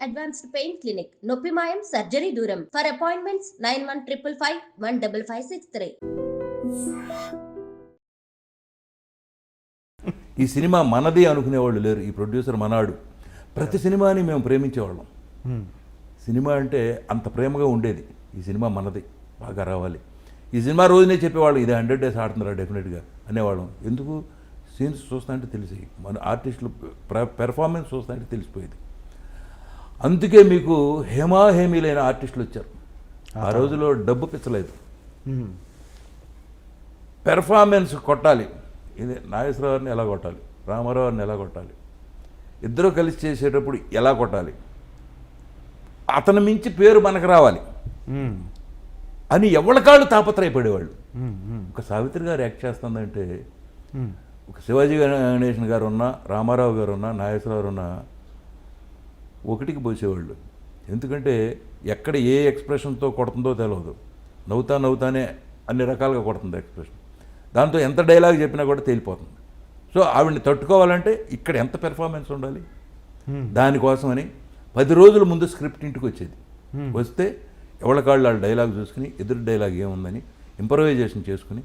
Advanced pain clinic. నొప్పి మాయం, surgery దూరం. For appointments 9155515563. ఈ సినిమా మనది అనుకునేవాళ్ళు లేరు. ఈ ప్రొడ్యూసర్ మనాడు. ప్రతి సినిమాని మేము ప్రేమించేవాళ్ళం. సినిమా అంటే అంత ప్రేమగా ఉండేది. ఈ సినిమా మనది, బాగా రావాలి. ఈ సినిమా రోజునే చెప్పేవాళ్ళు, ఇది 100 days ఆడుతున్నారా డెఫినెట్గా అనేవాళ్ళం. ఎందుకు? సీన్స్ చూస్తానంటే తెలిసి, మన ఆర్టిస్టులు పెర్ఫార్మెన్స్ చూస్తానంటే తెలిసిపోయేది. అందుకే మీకు హేమాహేమీలైన ఆర్టిస్టులు వచ్చారు. ఆ రోజులో డబ్బు పిచ్చలేదు, పెర్ఫార్మెన్స్ కొట్టాలి. ఇది నాగేశ్వరరావుని ఎలా కొట్టాలి, రామారావుని ఎలా కొట్టాలి, ఇద్దరూ కలిసి చేసేటప్పుడు ఎలా కొట్టాలి, అతను మించి పేరు మనకు రావాలి అని ఎవరికాళ్ళు తాపత్రయపడేవాళ్ళు. ఒక సావిత్రి గారు యాక్ట్ చేస్తుందంటే, ఒక శివాజీ గణేశన్ గారు ఉన్నా, రామారావు గారు ఉన్నా, నాగేశ్వరరావు ఉన్నా ఒకటికి పోసేవాళ్ళు. ఎందుకంటే ఎక్కడ ఏ ఎక్స్ప్రెషన్తో కొడుతుందో తెలియదు. నవ్వుతానే అన్ని రకాలుగా కొడుతుంది ఎక్స్ప్రెషన్. దాంతో ఎంత డైలాగ్ చెప్పినా కూడా తేలిపోతుంది. సో ఆవిడని తట్టుకోవాలంటే ఇక్కడ ఎంత పెర్ఫార్మెన్స్ ఉండాలి. దానికోసమని 10 రోజుల ముందు స్క్రిప్ట్ ఇంటికి వచ్చేది. వస్తే ఎవరికాళ్ళు వాళ్ళ డైలాగ్ చూసుకుని, ఎదురు డైలాగ్ ఏముందని ఇంప్రవైజేషన్ చేసుకుని,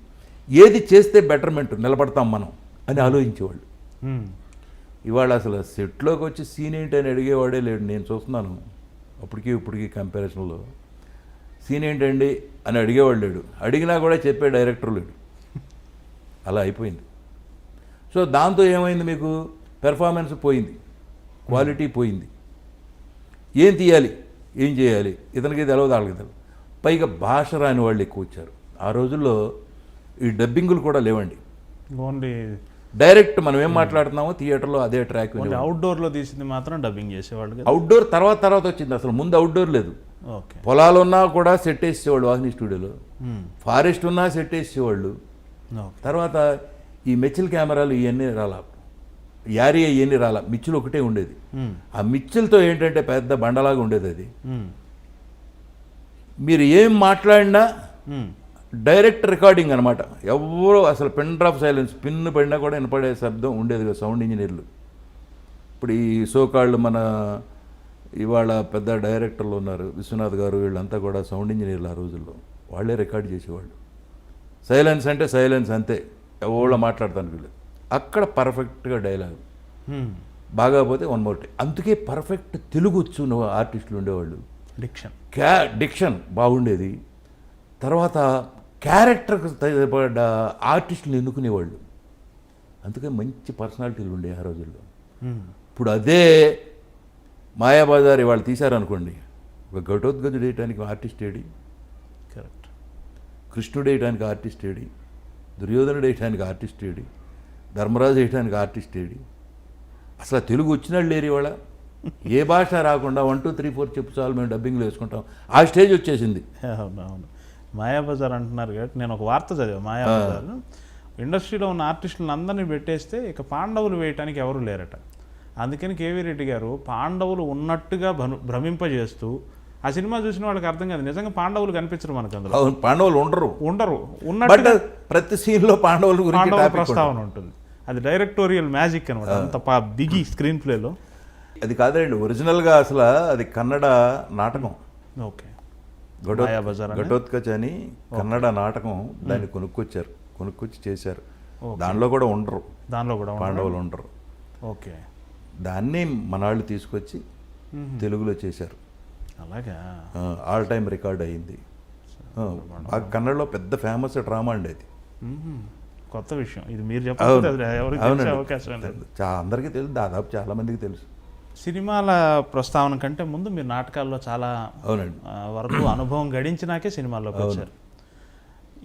ఏది చేస్తే బెటర్మెంట్ నిలబడతాం మనం అని ఆలోచించేవాళ్ళు. ఇవాళ అసలు సెట్లోకి వచ్చి సీన్ ఏంటి అని అడిగేవాడే లేడు. నేను చూస్తున్నాను ఇప్పటికీ కంపారిజన్లో సీన్ ఏంటండి అని అడిగేవాడు లేడు. అడిగినా కూడా చెప్పే డైరెక్టర్ లేడు. అలా అయిపోయింది. సో దాంతో ఏమైంది, మీకు పెర్ఫార్మెన్స్ పోయింది, క్వాలిటీ పోయింది. ఏం తీయాలి, ఏం చేయాలి, ఇతనికి తెలవదు, వాళ్ళకి తెలవదు. పైగా భాష రాని వాళ్ళు ఎక్కువ వచ్చారు. ఆ రోజుల్లో ఈ డబ్బింగులు కూడా లేవండి. ఓన్లీ డైరెక్ట్ మనం ఏం మాట్లాడుతున్నామో థియేటర్లో అదే ట్రాక్. అవుట్డోర్లో తీసింది మాత్రం డబ్బింగ్ చేసేవాళ్ళు. అవుట్డోర్ తర్వాత వచ్చింది. అసలు ముందు అవుట్డోర్ లేదు. ఓకే. పొలాలు ఉన్నా కూడా సెట్ వేసేవాళ్ళు వాహిని స్టూడియోలో. ఫారెస్ట్ ఉన్నా సెట్ వేసేవాళ్ళు. తర్వాత ఈ మెచ్చిల్ కెమెరాలు ఇవన్నీ రాలా, యారీ ఇవన్నీ రాలా, మిచ్చిల్ ఒకటే ఉండేది. ఆ మిచ్చిల్తో ఏంటంటే పెద్ద బండలాగా ఉండేది అది. మీరు ఏం మాట్లాడినా డైరెక్ట్ రికార్డింగ్ అనమాట. ఎవరో అసలు పిన్ డ్రాప్ సైలెన్స్, పిన్ను పడినా కూడా వినపడే శబ్దం ఉండేది కదా సౌండ్ ఇంజనీర్లు. ఇప్పుడు ఈ సోకాళ్ళు మన ఇవాళ పెద్ద డైరెక్టర్లు ఉన్నారు, విశ్వనాథ్ గారు, వీళ్ళంతా కూడా సౌండ్ ఇంజనీర్లు. ఆ రోజుల్లో వాళ్ళే రికార్డ్ చేసేవాళ్ళు. సైలెన్స్ అంటే సైలెన్స్ అంతే, ఎవరో మాట్లాడతాను వీళ్ళు. అక్కడ పర్ఫెక్ట్గా డైలాగ్ బాగా పోతే వన్ మోర్ టే. అందుకే పర్ఫెక్ట్ తెలుగు వచ్చు ఆర్టిస్టులు ఉండేవాళ్ళు. డిక్షన్ బాగుండేది. తర్వాత క్యారెక్టర్కి పడ్డ ఆర్టిస్టులు ఎన్నుకునేవాళ్ళు. అందుకే మంచి పర్సనాలిటీలు ఉండే ఆ రోజుల్లో. ఇప్పుడు అదే మాయాబజార్ ఇవాళ తీశారనుకోండి, ఒక ఘటోద్గజుడు వేయటానికి ఆర్టిస్ట్ ఏడి, కరెక్ట్, కృష్ణుడు వేయటానికి ఆర్టిస్ట్ ఏడి, దుర్యోధనుడు వేయటానికి ఆర్టిస్ట్ ఏడి, ధర్మరాజు వేయటానికి ఆర్టిస్ట్ ఏడి. అసలు తెలుగు వచ్చినాడు లేరు ఇవాళ. ఏ భాష రాకుండా 1 2 3 4 చెప్పు చాలు, మేము డబ్బింగ్లో వేసుకుంటాం, ఆ స్టేజ్ వచ్చేసింది. అవునవును. మాయాబజార్ అంటున్నారు కాబట్టి నేను ఒక వార్త చదివా. మాయాబజార్ ఇండస్ట్రీలో ఉన్న ఆర్టిస్టులను అందరినీ పెట్టేస్తే ఇక పాండవులు వేయటానికి ఎవరు లేరట. అందుకని కేవీ రెడ్డి గారు పాండవులు ఉన్నట్టుగా భ్రమింపజేస్తూ, ఆ సినిమా చూసిన వాళ్ళకి అర్థం కాదు, నిజంగా పాండవులు కనిపించరు మనకు అందులో. పాండవులు ఉండరు ఉన్నట్టు ప్రతి సీన్లో పాండవుల గురించి ప్రస్తావన ఉంటుంది. అది డైరెక్టోరియల్ మ్యాజిక్ అనమాట. అంత బిగి స్క్రీన్ ప్లేలో. అది కాదండి ఒరిజినల్గా, అసలు అది కన్నడ నాటకం. ఓకే. ఘటోత్కచ్ అని కన్నడ నాటకం. దాన్ని కొనుక్కొచ్చి చేశారు. దానిలో కూడా ఉండరు, పాండవులు ఉండరు. ఓకే. దాన్ని మనాళ్ళు తీసుకొచ్చి తెలుగులో చేశారు. అలాగా ఆల్ టైమ్ రికార్డ్ అయ్యింది. ఆ కన్నడలో పెద్ద ఫేమస్ డ్రామా అండి అది. కొత్త విషయం ఇది, మీరు చెప్పండి. అందరికీ తెలుసు, దాదాపు చాలా మందికి తెలుసు. సినిమాల ప్రస్తావన కంటే ముందు మీరు నాటకాల్లో చాలా వరకు అనుభవం గడించినాకే సినిమాల్లోకి వచ్చారు.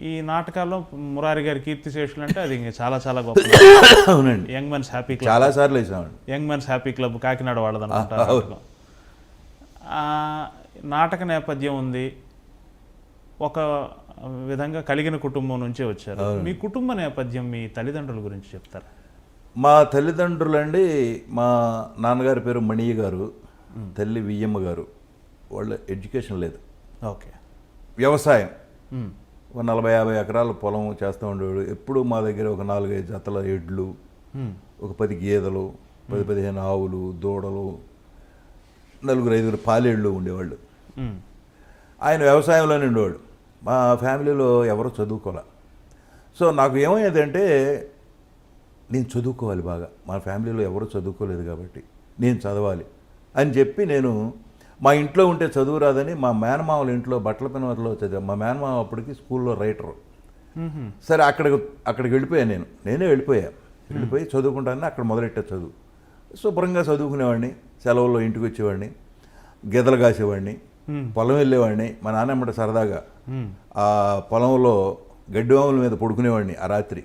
ఈ నాటకాల్లో మురారి గారి కీర్తిశేషులు అంటే అది చాలా చాలా గొప్ప. అవునండి. యంగ్ మెన్స్ హ్యాపీ క్లబ్ చాలా సార్లు వేసామండి. Young men's happy club Kakinada వాళ్ళదనుకుంటారు. నాటక నేపథ్యం ఉంది, ఒక విధంగా కలిగిన కుటుంబం నుంచే వచ్చారు. మీ కుటుంబ నేపథ్యం, మీ తల్లిదండ్రుల గురించి చెప్తారా? మా తల్లిదండ్రులండి, మా నాన్నగారి పేరు మణియ్య గారు, తల్లి వియ్యమ్మ గారు. వాళ్ళ ఎడ్యుకేషన్ లేదు. ఓకే. వ్యవసాయం, 40-50 ఎకరాల పొలం చేస్తూ ఉండేవాడు. ఎప్పుడు మా దగ్గర ఒక 4-5 జతల ఎడ్లు, ఒక 10 గేదెలు, 10-15 ఆవులు, దూడలు, నలుగురు ఐదుగురు పాలేళ్ళు ఉండేవాళ్ళు. ఉమ్. ఆయన వ్యవసాయంలోనే ఉండేవాడు. మా ఫ్యామిలీలో ఎవరు చదువుకోలే. సో నాకు ఏమయ్యేదంటే నేను చదువుకోవాలి బాగా, మా ఫ్యామిలీలో ఎవరు చదువుకోలేదు కాబట్టి నేను చదవాలి అని చెప్పి నేను మా ఇంట్లో ఉంటే చదువు రాదని మా మేనమామల ఇంట్లో బట్టల పెనవర్లో చదివా. మా మేనమామ అప్పటికి స్కూల్లో రైటరు. సరే అక్కడికి వెళ్ళిపోయాను, నేనే వెళ్ళిపోయి చదువుకుంటానని అక్కడ మొదలెట్టే చదువు. శుభ్రంగా చదువుకునేవాడిని, సెలవుల్లో ఇంటికి వచ్చేవాడిని, గెదలు కాసేవాడిని, పొలం వెళ్ళేవాడిని. మా నాన్నమ్మట సరదాగా ఆ పొలంలో గడ్డివాముల మీద పడుకునేవాడిని. ఆ రాత్రి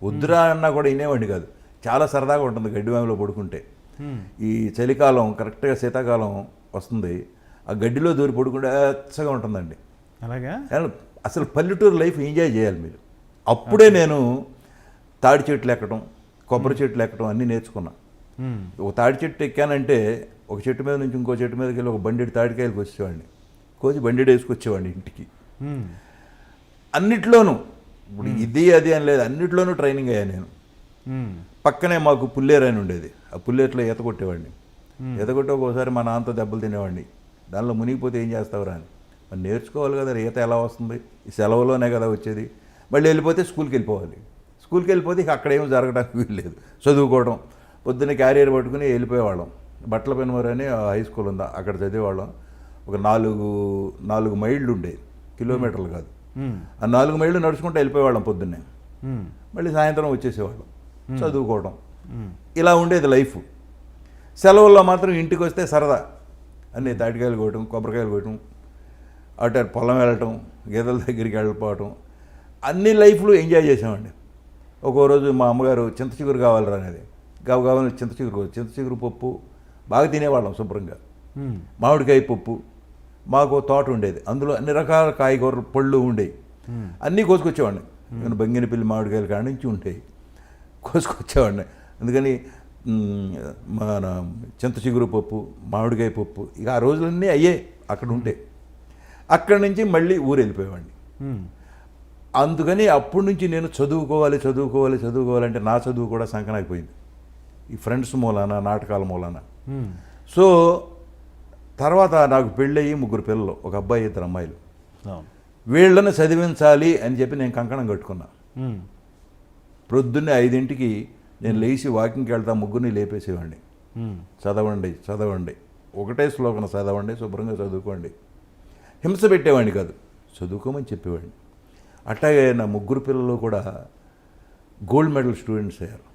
వద్దురా అన్నా కూడా వినేవాడిని కాదు, చాలా సరదాగా ఉంటుంది గడ్డివాములో పడుకుంటే. ఈ చలికాలం కరెక్ట్గా శీతాకాలం వస్తుంది, ఆ గడ్డిలో దూరి పడుకుంటే అచ్చగా ఉంటుందండి. అలాగా అసలు పల్లెటూరు లైఫ్ ఎంజాయ్ చేయాలి మీరు. అప్పుడే నేను తాడి చెట్లు ఎక్కడం, కొబ్బరి చెట్లు ఎక్కడం అన్నీ నేర్చుకున్నా. ఒక తాడి చెట్టు ఎక్కానంటే ఒక చెట్టు మీద నుంచి ఇంకో చెట్టు మీదకి వెళ్ళి ఒక బండిడి తాడికాయలు కోసేవాడిని, కోసి బండిడి వేసుకొచ్చేవాడిని ఇంటికి. అన్నిట్లోనూ ఇప్పుడు ఇది అది అని లేదు, అన్నిట్లోనూ ట్రైనింగ్ అయ్యా నేను. పక్కనే మాకు పుల్లేరు అని ఉండేది, ఆ పుల్లేరులో ఈత కొట్టేవాడిని. ఈత కొట్టి ఒకసారి మా నాన్నతో దెబ్బలు తినేవాడిని. దానిలో మునిగిపోతే ఏం చేస్తావురా అని. మరి నేర్చుకోవాలి కదా, ఈత ఎలా వస్తుంది, ఈ సెలవులోనే కదా వచ్చేది. మళ్ళీ వెళ్ళిపోతే స్కూల్కి వెళ్ళిపోతే ఇక అక్కడ ఏమీ జరగడానికి వీల్లేదు, చదువుకోవడం. పొద్దున్న క్యారియర్ పట్టుకుని వెళ్ళిపోయేవాళ్ళం. బట్టల పెనుమరు అని హై స్కూల్ ఉందా, అక్కడ చదివేవాళ్ళం. ఒక 4 మైళ్ళు ఉండేది, కిలోమీటర్లు కాదు. ఆ 4 మైళ్ళు నడుచుకుంటూ వెళ్ళిపోయేవాళ్ళం పొద్దున్నే. మళ్ళీ సాయంత్రం వచ్చేసేవాళ్ళం చదువుకోవడం. ఇలా ఉండేది లైఫ్. సెలవుల్లో మాత్రం ఇంటికి వస్తే సరదా, అన్నీ తాటికాయలు కోయటం, కొబ్బరికాయలు కోయటం, అటు పొలం వెళ్ళటం, గేదెల దగ్గరికి వెళ్ళిపోవటం, అన్ని లైఫ్లు ఎంజాయ్ చేసామండి. ఒక్కో రోజు మా అమ్మగారు చింత చిగురు కావాలరా అనేది, కావాలి చింత చిగురు పప్పు బాగా తినేవాళ్ళం శుభ్రంగా. మామిడికాయ పప్పు, మాకు తోట ఉండేది, అందులో అన్ని రకాల కాయగూరలు పళ్ళు ఉండేవి. అన్నీ కోసుకొచ్చేవాడిని. నేను బంగినపల్లి మామిడికాయలు కాడ నుంచి ఉంటాయి, కోసుకొచ్చేవాడిని. అందుకని మన చింత చిగురు పప్పు, మామిడికాయ పప్పు, ఇక ఆ రోజులన్నీ అయ్యే అక్కడ ఉంటే. అక్కడి నుంచి మళ్ళీ ఊరు వెళ్ళిపోయేవాడిని. అందుకని అప్పటి నుంచి నేను చదువుకోవాలంటే నా చదువు కూడా సంకనాగిపోయింది, ఈ ఫ్రెండ్స్ మూలాన, నాటకాల మూలాన. సో తర్వాత నాకు పెళ్ళయ్యి 3 పిల్లలు, ఒక అబ్బాయి 2 అమ్మాయిలు. వీళ్ళని చదివించాలి అని చెప్పి నేను కంకణం కట్టుకున్నా. ప్రొద్దున్నే 5ంటికి నేను లేచి వాకింగ్కి వెళ్తా, ముగ్గురిని లేపేసేవాడిని. చదవండి, ఒకటే శ్లోకం చదవండి, శుభ్రంగా చదువుకోండి. హింస పెట్టేవాడిని కాదు, చదువుకోమని చెప్పేవాడిని. అట్లాగే నా 3 పిల్లలు కూడా గోల్డ్ మెడల్ స్టూడెంట్స్ అయ్యారు.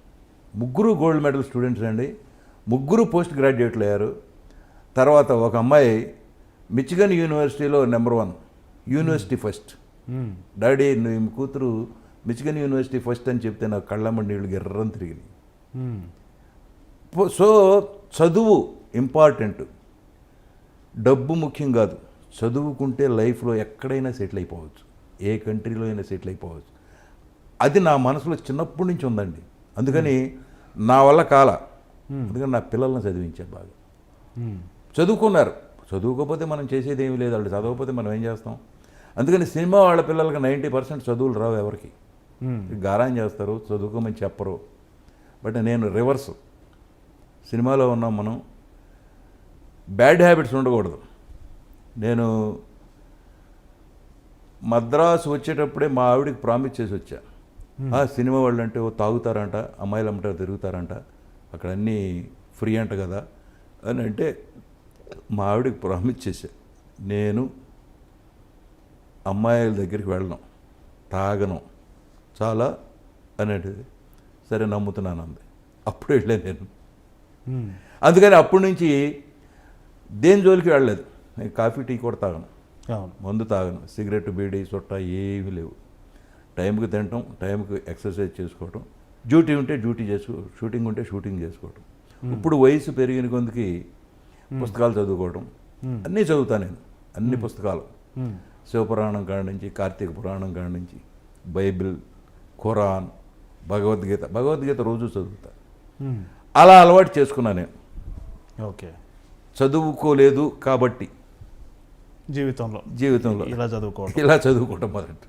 3 గోల్డ్ మెడల్ స్టూడెంట్స్ అండి. 3 పోస్ట్ గ్రాడ్యుయేట్లు అయ్యారు. తర్వాత ఒక అమ్మాయి మిచిగన్ యూనివర్సిటీలో నెంబర్ 1, యూనివర్సిటీ ఫస్ట్. డాడీ నువ్వు మీ కూతురు మిచిగన్ యూనివర్సిటీ ఫస్ట్ అని చెప్తే నాకు కళ్ళమ్మడి నీళ్ళు గిర్రని తిరిగినాయి. సో చదువు ఇంపార్టెంట్, డబ్బు ముఖ్యం కాదు. చదువుకుంటే లైఫ్లో ఎక్కడైనా సెటిల్ అయిపోవచ్చు, ఏ కంట్రీలో అయినా సెటిల్ అయిపోవచ్చు. అది నా మనసులో చిన్నప్పటి నుంచి ఉందండి. అందుకని నా వల్ల అందుకని నా పిల్లల్ని చదివించాను బాగా. చదువుకున్నారు, చదువుకోకపోతే మనం చేసేది ఏమీ లేదు, వాళ్ళు చదవకపోతే మనం ఏం చేస్తాం. అందుకని సినిమా వాళ్ళ పిల్లలకి 90% చదువులు రావు, ఎవరికి గారాం చేస్తారు, చదువుకోమని చెప్పరు. బట్ నేను రివర్స్, సినిమాలో ఉన్నాం మనం, బ్యాడ్ హ్యాబిట్స్ ఉండకూడదు. నేను మద్రాసు వచ్చేటప్పుడే మా ఆవిడికి ప్రామిస్ చేసి వచ్చా, సినిమా వాళ్ళు అంటే తాగుతారంట, అమ్మాయిలు అమ్మట తిరుగుతారంట, అక్కడ అన్నీ ఫ్రీ అంట కదా అని అంటే మా ఆవిడకి ప్రామిస్ చేశా, నేను అమ్మాయిల దగ్గరికి వెళ్ళను, తాగను, చాలా అనేది. సరే నమ్ముతున్నాను అంది. అప్పుడు వెళ్ళాను నేను. అందుకని అప్పటి నుంచి దేని జోలికి వెళ్ళలేదు. నేను కాఫీ టీ కూడా తాగను, మందు తాగను, సిగరెట్ బీడీ చుట్ట ఏమీ లేవు. టైంకి తినటం, టైంకి ఎక్సర్సైజ్ చేసుకోవటం, డ్యూటీ ఉంటే డ్యూటీ షూటింగ్ ఉంటే షూటింగ్ చేసుకోవటం. ఇప్పుడు వయసు పెరిగిన కొందికి పుస్తకాలు చదువుకోవడం, అన్నీ చదువుతాను నేను, అన్ని పుస్తకాలు, శివపురాణం కాడ నుంచి, కార్తీక పురాణం కాడ నుంచి, బైబిల్, ఖురాన్, భగవద్గీత రోజు చదువుతా. అలా అలవాటు చేసుకున్నాను నేను. ఓకే, చదువుకోలేదు కాబట్టి జీవితంలో ఇలా చదువుకోవటం మొదటి.